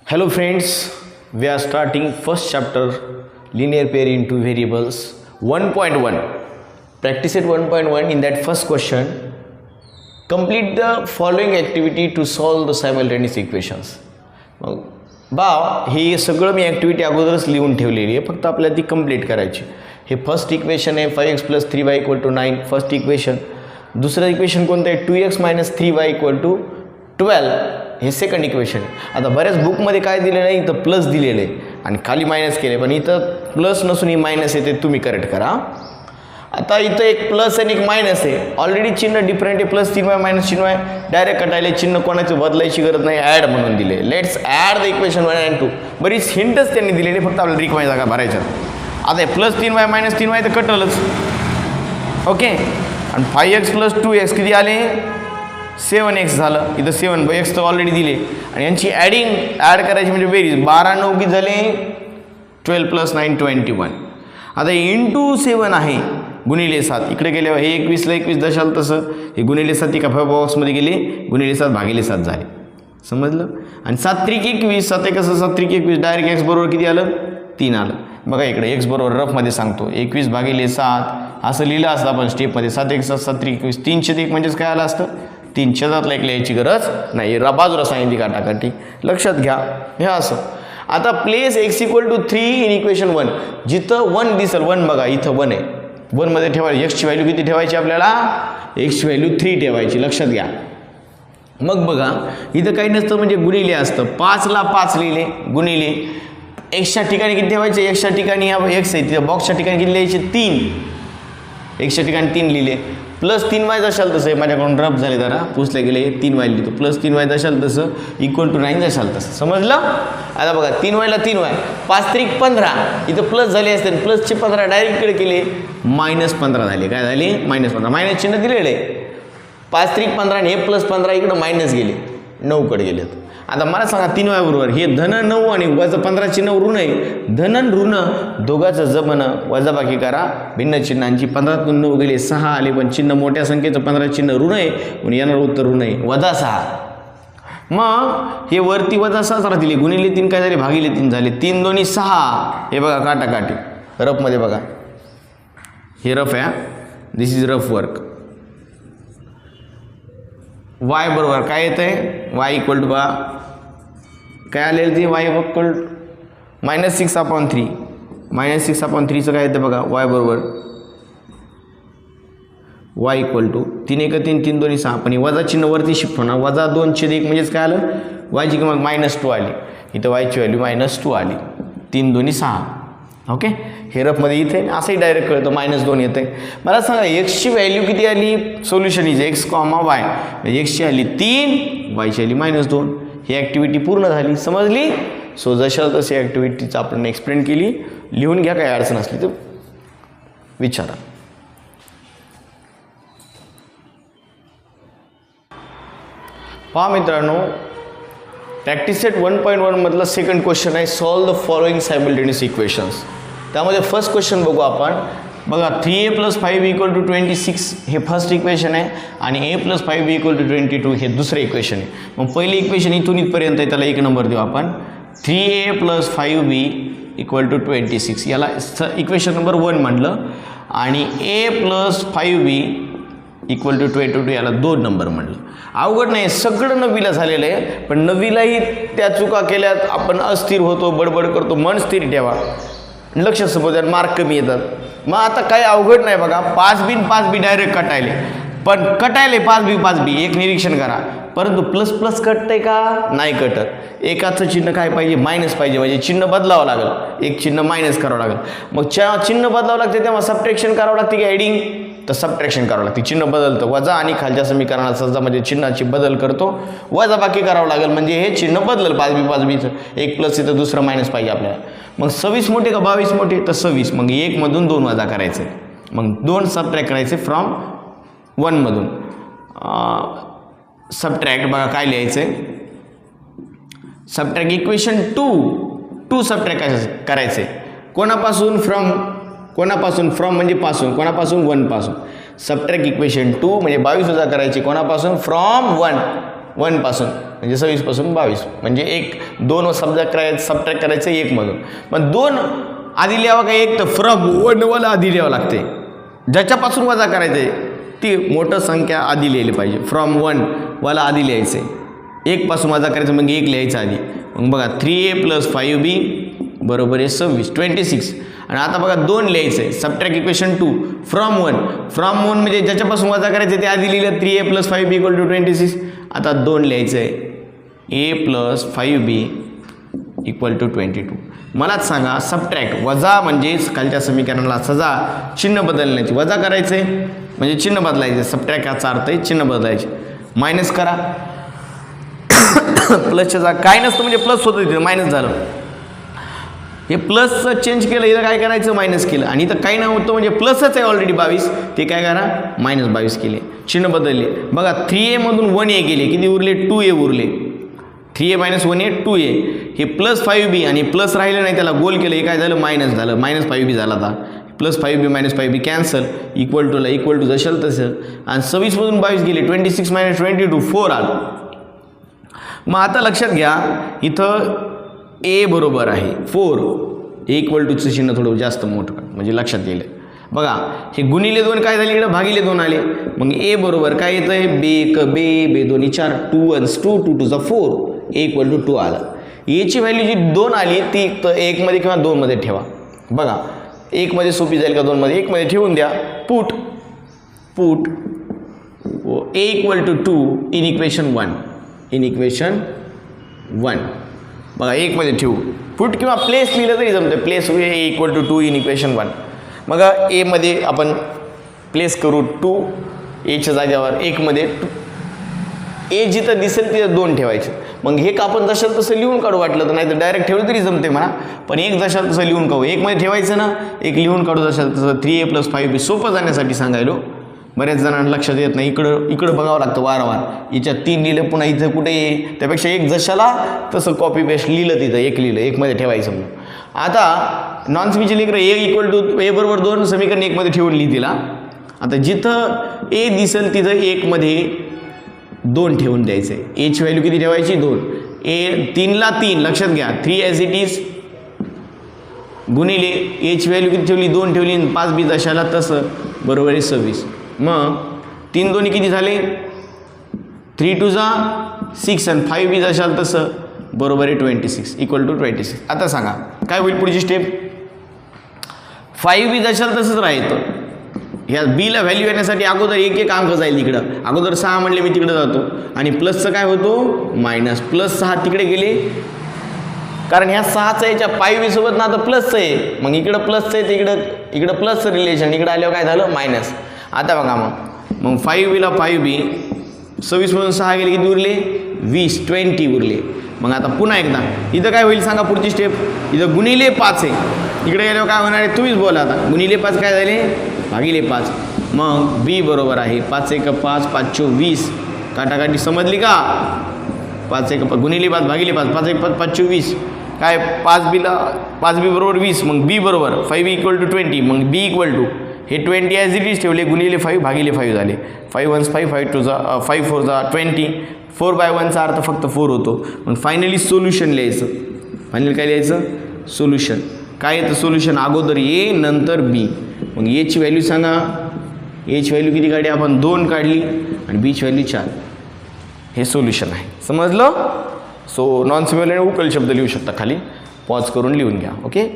Hello friends, we are starting first chapter linear pair into variables 1.1. Practice at 1.1. In that first question, complete the following activity to solve the simultaneous equations. हे सगळं मी activity अगोदरच लिहून ठेवलेली आहे, फक्त आपल्याला ती कंप्लीट करायची. हे फर्स्ट इक्वेशन आहे 5x + 3y = 9 फर्स्ट इक्वेशन. दुसरं इक्वेशन कोणतं आहे 2x - 3y = 12 हे सेकंड इक्वेशन आहे. आता बऱ्याच बुकमध्ये काय दिलेलं आहे, इथं प्लस दिलेलं आहे आणि खाली मायनस केले, पण इथं प्लस नसून ही मायनस येते, तुम्ही करेक्ट करा. आता इथं एक प्लस आणि एक मायनस आहे, ऑलरेडी चिन्ह डिफरंट आहे, +3y - चिन्ह आहे, डायरेक्ट कटायले चिन्ह कोणाचं बदलायची गरज नाही, ॲड म्हणून दिले. Let's add the equation 1 and 2. बरीच हिंटच त्यांनी दिलेली, फक्त आपल्याला रिक्वायरी जागा भरायच्या. आता हे +3y - 3y तर कटलच, ओके. आणि 5x + 2x किती आले 7x झालं. इथं 7x तर ऑलरेडी दिले आणि यांची ॲड करायची म्हणजे बेरीज 12 9 किती झाले 12 + 9 21. आता इंटू 7 आहे गुणिले 7, इकडे गेल्यावर हे 21 ला 21 दशाल तसं हे गुणिले 7 एका बॉक्समध्ये गेले, गुणिले 7 भागिले 7 झाले, समजलं. आणि 7 × 21 7 × 7 = 21, डायरेक्ट x बरोबर किती आलं 3 आलं. बघा इकडे x बरोबर रफमध्ये सांगतो 21 / 7 असं लिहिलं असतं आपण स्टेपमध्ये, 7 × 7 = 7 × 21 301 म्हणजेच काय आलं असतं 300 एक लिहायची गरज नाही, बाजूला सांगितली काटाकाटी, लक्षात घ्या हे असं. आता प्लेस x = 3 इन इक्वेशन 1. जिथं 1 दिसेल 1 बघा इथं 1 आहे, 1 मध्ये ठेवायची, एक्सची व्हॅल्यू किती ठेवायची आपल्याला, एक्सची व्हॅल्यू 3 ठेवायची, लक्षात घ्या. मग बघा इथं काही नसतं म्हणजे गुणिले असतं, 5 ला 5 लिहिले गुणिले एक्सच्या ठिकाणी किती ठेवायचे, एक्सच्या ठिकाणी एक्स आहे तिथं बॉक्सच्या ठिकाणी किती लिहायचे 3, एक्सच्या ठिकाणी 3 लिहिले. +3y जशाल तसं आहे, माझ्याकडून रफ झाले जरा पुसले गेले, 3y लिहितो, +3y जशाल तसं = 9 जशाल तसं, समजलं. आता बघा 3y ला 3y 5 × 15 इथं प्लस झाले असते, प्लसचे 15 डायरेक्ट इकडे केले -15 झाले, काय झाले -15, मायनस चिन्ह दिलेलं आहे. 5 × 15 आणि हे +15 इकडं मायनस गेले 9 कडे गेलेत. आता मला सांगा 3y बरोबर हे धन 9 आणि वजा 15 चिन्ह ऋण आहे, धन ऋण दोघाचं जमणं वजाबाकी करा, भिन्न चिन्हांची 15 तून 9 गेले 6 आले, पण चिन्ह मोठ्या संख्येचं 15 चिन्ह ऋण आहे म्हणून येणार उत्तर ऋण आहे -6. मग हे वरती -6 राहतील, गुणिले 3 काय झाले भागिले 3 झाले, 3 2 6. हे बघा काटाकाटी रफमध्ये बघा, हे रफ आहे, दिस इज रफ वर्क. y बरोबर काय येतं आहे, y = बघा काय आलेलं ते, y = -6/3. -6/3चं काय येतं बघा, y बरोबर y = 3 × 1 = 3, 3 2 6, पण वजा चिन्ह वरती शिफ्ट होणार, -2/1 म्हणजेच काय आलं y ची किंमत -2 आली, इथं y ची व्हॅल्यू -2 आली, 3 2 6. ओके, हे रफमध्ये इथे असंही डायरेक्ट कळतं -2 येतं आहे. मला सांगा एक्सची व्हॅल्यू किती आली, सोल्युशन इज x, y, एक्सची आली 3, वायची आली -2. ही ॲक्टिव्हिटी पूर्ण झाली, समजली. सो जशा तशी ॲक्टिव्हिटीचं आपण एक्सप्लेन केली, लिहून घ्या, काही अडचण असली तर विचारा. पहा मित्रांनो, प्रॅक्टिस सेट 1.1 मधला सेकंड क्वेश्चन आहे, solve the following simultaneous equations. त्यामध्ये फर्स्ट क्वेश्चन बघू आपण. बघा 3a + 5b = 26 हे फर्स्ट इक्वेशन आहे आणि a + 5b = 22 हे दुसरं इक्वेशन आहे. मग पहिली इक्वेशन इथून इथपर्यंत आहे, त्याला 1 नंबर देऊ आपण. 3a + 5b = 26 याला इक्वेशन नंबर 1 म्हटलं आणि a + 5b = 22 याला 2 नंबर म्हटलं. अवघड नाही, सगळं नववीला झालेलं आहे, पण नववीलाही त्या चुका केल्यात, आपण अस्थिर होतो, बडबड करतो. मन स्थिर ठेवा, लक्ष समजा मार्क कमी येतात. मग आता काही अवघड नाही बघा, 5b 5b डायरेक्ट कटायले, पण कटायले 5b एक निरीक्षण करा, परंतु प्लस कटतंय का नाही कटत. एकाचं चिन्ह काय पाहिजे मायनस पाहिजे, म्हणजे चिन्ह बदलावं लागेल, एक चिन्ह मायनस करावं लागेल. मग चिन्ह बदलावं लागते तेव्हा सबट्रॅक्शन करावं लागते की ॲडिंग, तर सबट्रॅक्शन करावं लागते. चिन्ह बदलतं, वजा आणि खालच्या समीकरणात सहजा म्हणजे चिन्हाची बदल करतो, वजा बाकी करावं लागेल, म्हणजे हे चिन्ह बदललं 5b एक प्लस इथं दुसरं मायनस पाहिजे आपल्याला. मग 26 मोठे का 22 मोठे, तर 26. मग 1 मधून 2 वजा करायचे, मग 2 सबट्रॅक्ट करायचे फ्रॉम 1 मधून. सबट्रॅक्ट बघा काय लिहायचं आहे, सबट्रॅक्ट इक्वेशन 2 सबट्रॅक्ट करायचे कोणापासून, फ्रॉम म्हणजे पासून, कोणापासून 1 पासून. सबट्रॅक्ट इक्वेशन 2 म्हणजे 22 वजा करायचे कोणापासून, फ्रॉम 1. 1 पासून म्हणजे 26 पासून 22 म्हणजे 2 सबट्रॅक्ट करायचं 1 मधून. पण 2 आधी लिहावं का 1 तर फ्रॉम 1 वाला आधी लिहावं लागते. ज्याच्यापासून वजा करायचं आहे ती मोठं संख्या आधी लिहिली पाहिजे. फ्रॉम 1 वाला आधी लिहायचं आहे, 1 पासून वजा करायचं मग 1 लिहायचं आधी. मग बघा 3a + 5b बरोबर आहे 26 26. आणि आता बघा 2 लिहायचं आहे. सबट्रॅक्ट इक्वेशन 2 फ्रॉम 1 म्हणजे ज्याच्यापासून वजा करायचं ते आधी लिहिलं 3a + 5b = 26. आता 2 लिहायचं आहे a + 5b = 22. मलाच सांगा सबट्रॅक्ट वजा म्हणजे खालच्या समीकरणाला सजा चिन्ह बदलण्याची, वजा करायचे म्हणजे चिन्ह बदलायचे. सबट्रॅक्ट याचा अर्थ आहे चिन्ह बदलायचे. मायनस करा प्लसच्या जागा काय नसतं म्हणजे प्लस होतं तिथं मायनस झालं. हे प्लसचं चेंज केलं, इथं काय करायचं मायनस केलं. आणि इथं काही नव्हतं म्हणजे प्लसच आहे ऑलरेडी 22, ते काय करा -22 केले, चिन्ह बदलले. बघा 3a मधून 1a गेले, किती उरले 2a उरले. 3a - 1a 2a. हे +5b आणि प्लस राहिलं नाही त्याला गोल केलं, हे काय झालं मायनस झालं, -5b झाला. आता +5b - 5b cancel, equal to जसं तसं. आणि 26 मधून 22 गेले, 26 - 22 4 आलं. मग आता लक्षात घ्या इथं a बरोबर आहे 4, a = चिन्ह थोडं जास्त मोठं म्हणजे लक्षात येईल. बघा हे गुणिले 2 काय झाले इकडे भागिले 2 आले. मग a बरोबर काय येतं आहे बे 2 4 2 1 2 2 2 4 a = 2 आलं. a ची व्हॅल्यू जी 2 आली ती 1 मध्ये किंवा 2 मध्ये ठेवा. बघा 1 मध्ये सोपी जाईल का 2 मध्ये, 1 मध्ये ठेवून द्या. Put a = 2 in equation 1. बघा 1 मध्ये ठेवू, पुट किंवा प्लेस लिहिलं तरी जमतं. Place a = 2 in equation 1. मग a मध्ये आपण प्लेस करू 2 a च्या जागेवर 1 मध्ये a जिथं दिसेल तिथं 2 ठेवायचे. मग हे का आपण जशाल तसं लिहून काढू वाटलं तर, नाही तर डायरेक्ट ठेवलं तरी जमते म्हणा, पण 1 जशाल तसं लिहून काढू. 1 मध्ये ठेवायचं ना, 1 लिहून काढू जशाल तसं. 3a + 5b सोपं जाण्यासाठी सांगायलो. बऱ्याच जणांना लक्षात येत नाही, इकडं बघावं लागतं वारंवार. याच्यात 3 लिहिलं पुन्हा इथं कुठे त्यापेक्षा 1 जशाला तसं कॉपी पेस्ट लिहिलं तिथं 1 लिहिलं, 1 मध्ये ठेवायचं म्हणून. आता नॉन सेमीचे लेकर a बरोबर 2 समीकरण 1 मध्ये ठेवून लिहितील. आता जिथं a दिसेल तिथं 1 मध्ये 2 ठेवून द्यायचं आहे. a ची व्हॅल्यू किती ठेवायची 2. a 3 ला 3 लक्षात घ्या 3 ॲज इट इज गुणिले a ची व्हॅल्यू किती ठेवली 2 ठेवली, 5b जशाला तसं बरोबर आहे 26. मग 3 दोन्ही किती झाले 3 2 6 आणि 5b जशाल तसं बरोबर आहे 26 = 26. आता सांगा काय होईल पुढची स्टेप. 5b जशाल तसंच राहतं. ह्या बीला व्हॅल्यू येण्यासाठी अगोदर एक अंक जाईल इकडं. अगोदर 6 म्हणले मी तिकडे जातो आणि प्लसचं काय होतो मायनस, +6 तिकडे गेले कारण ह्या 6चं याच्या 5b सोबत ना आता प्लसचं आहे. मग इकडं प्लसचं आहे तर इकडं प्लसचं रिलेशन, इकडं आल्यावर काय झालं मायनस. आता बघा मग 5b ला 5b 26 मधून 6 गेले किती उरले 20 उरले. मग आता पुन्हा एकदा इथं काय होईल सांगा पुढची स्टेप. इथं गुणिले 5 आहे, इकडे गेल्यावर काय होणार आहे तुम्हीच बोला. आता गुणिले 5 काय झाले भागिले 5. मग b बरोबर आहे 5 1 5 5 4 20. काटाकाटी समजली का. 5 1 गुणिले 5 भागिले 5 5 1 5 5 4 20 काय 5b बरोबर 20. मग b बरोबर 5b = 20. मग b = हे 20 ॲज इट इज ठेवले गुणिले 5 भागिले 5 झाले. 5 1 5 5 2 5 4 20. 4/1 चा अर्थ फक्त 4 होतो. मग फायनली सोल्युशन लिहायचं. फायनली काय लिहायचं सोल्युशन. काय येतं सोल्युशन अगोदर a नंतर b. मग a ची व्हॅल्यू सांगा. a ची व्हॅल्यू किती काढली आपण 2 काढली आणि b ची व्हॅल्यू 4. हे सोल्युशन आहे समजलं. सो नॉन सिम्युलर उकल शब्द लिहू शकता खाली पॉज करून लिहून घ्या. ओके.